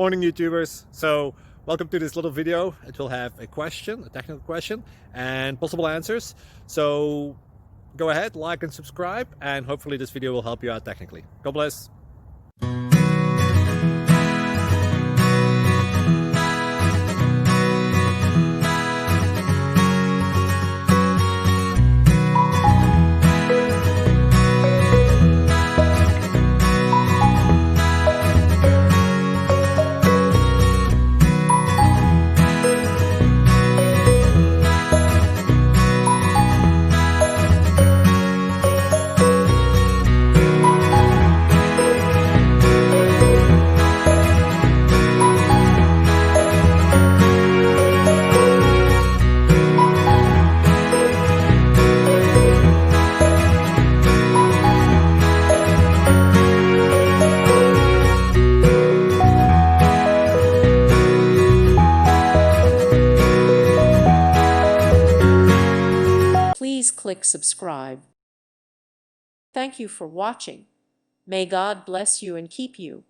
Morning YouTubers. So welcome to this little video. It will have a question, a technical question, and possible answers. So go ahead, like and subscribe, and hopefully this video will help you out technically. God bless. Please click subscribe. Thank you for watching. May God bless you and keep you.